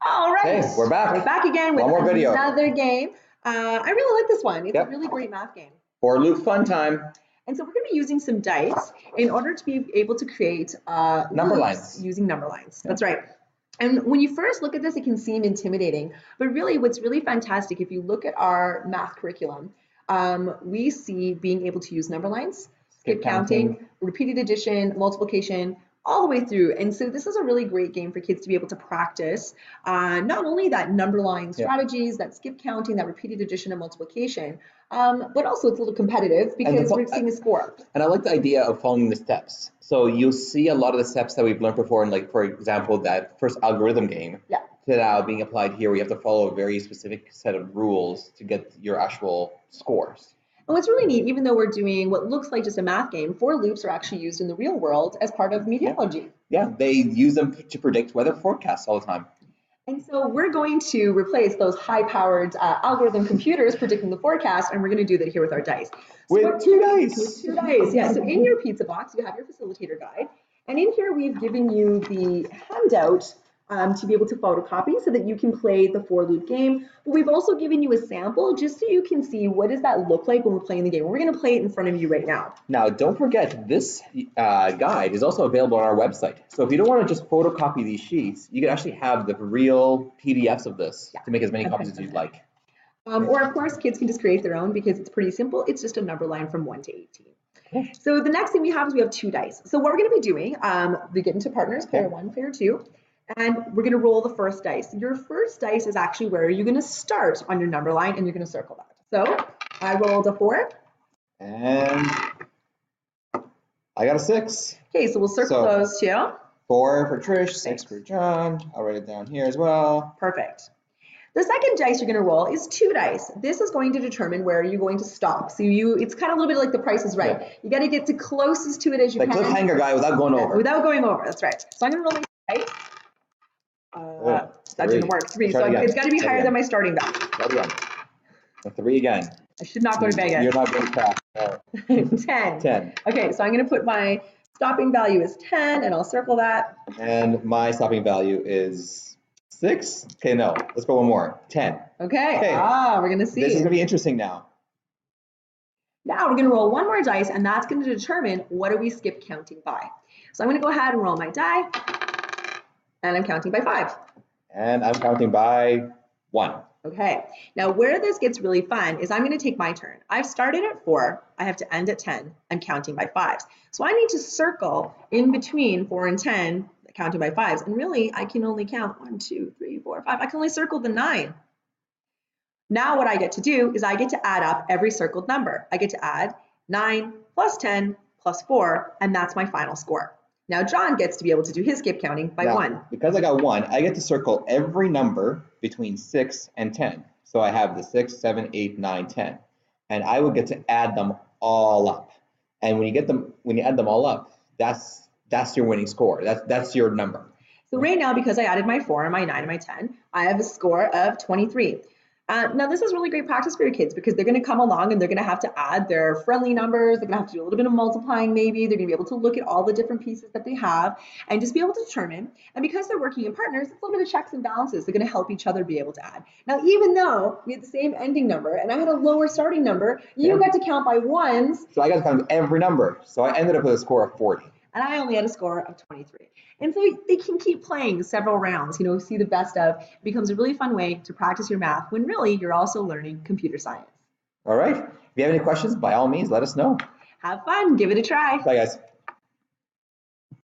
All right. Okay, we're back. We're back again with One more video. another game. I really like this one. It's Yep. a really great math game. For loop fun time. And so we're going to be using some dice in order to be able to create Number loops lines. using number lines. Yep. That's right. And when you first look at this, it can seem intimidating. But really, what's really fantastic, if you look at our math curriculum, we see being able to use number lines, skip counting, repeated addition, multiplication, all the way through. And so this is a really great game for kids to be able to practice not only that number line strategies, that skip counting, that repeated addition and multiplication, but also it's a little competitive because we're seeing a score. And I like the idea of following the steps. So you'll see a lot of the steps that we've learned before in, like, for example, that first algorithm game to now being applied here, where you have to follow a very specific set of rules to get your actual scores. And what's really neat, even though we're doing what looks like just a math game, for loops are actually used in the real world as part of meteorology. Yeah, they use them to predict weather forecasts all the time. And so we're going to replace those high-powered algorithm computers predicting the forecast, and we're going to do that here with our dice. With two dice. With two dice, yeah. So in your pizza box, you have your facilitator guide. And in here, we've given you the handout to be able to photocopy so that you can play the for loop game. But we've also given you a sample just so you can see what does that look like when we're playing the game. We're going to play it in front of you right now. Now, don't forget, this guide is also available on our website. So if you don't want to just photocopy these sheets, you can actually have the real PDFs of this to make as many copies as you'd like. Or, of course, kids can just create their own because it's pretty simple. It's just a number line from 1 to 18. Okay. So the next thing we have is we have two dice. So what we're going to be doing, we get into partners, player 1, player 2. And we're going to roll the first dice. Your first dice is actually where you're going to start on your number line, and you're going to circle that. So I rolled a 4. And I got a 6. Okay, so we'll circle those two. 4 for Trish, 6 for John. I'll write it down here as well. Perfect. The second dice you're going to roll is 2 dice. This is going to determine where you're going to stop. So it's kind of a little bit like The Price is Right. Yeah. You got to get to closest to it as you can. Like cliffhanger guy without going over. Without going over, that's right. So I'm going to roll my dice. That didn't work. 3. So it's got to be higher than my starting value. Start again. 3 again. I should not go to Vegas. You're not going to crash. No. 10. 10. Okay, so I'm going to put my stopping value as 10, and I'll circle that. And my stopping value is 6. Okay, no. Let's go one more. 10. Okay. We're going to see. This is going to be interesting now. Now we're going to roll one more dice, and that's going to determine what do we skip counting by. So I'm going to go ahead and roll my die. And I'm counting by 5. And I'm counting by 1. Okay. Now where this gets really fun is I'm going to take my turn. I've started at 4. I have to end at 10. I'm counting by 5s. So I need to circle in between 4 and 10, counting by 5s. And really, I can only count 1, 2, 3, 4, 5. I can only circle the 9. Now what I get to do is I get to add up every circled number. I get to add 9 plus 10 plus 4, and that's my final score. Now John gets to be able to do his skip counting by 1. Because I got 1, I get to circle every number between 6 and 10. So I have the 6, 7, 8, 9, 10. And I would get to add them all up. And when you add them all up, that's your winning score. That's your number. So right now, because I added my 4, my 9, and my 10, I have a score of 23. Now this is really great practice for your kids because they're going to come along and they're going to have to add their friendly numbers. They're going to have to do a little bit of multiplying maybe. They're going to be able to look at all the different pieces that they have and just be able to determine. And because they're working in partners, it's a little bit of checks and balances. They're going to help each other be able to add. Now, even though we had the same ending number and I had a lower starting number, you got to count by 1s. So I got to count every number. So I ended up with a score of 40. And I only had a score of 23. And so they can keep playing several rounds, see the best of. It becomes a really fun way to practice your math when really you're also learning computer science. All right. If you have any questions, by all means, let us know. Have fun. Give it a try. Bye, guys.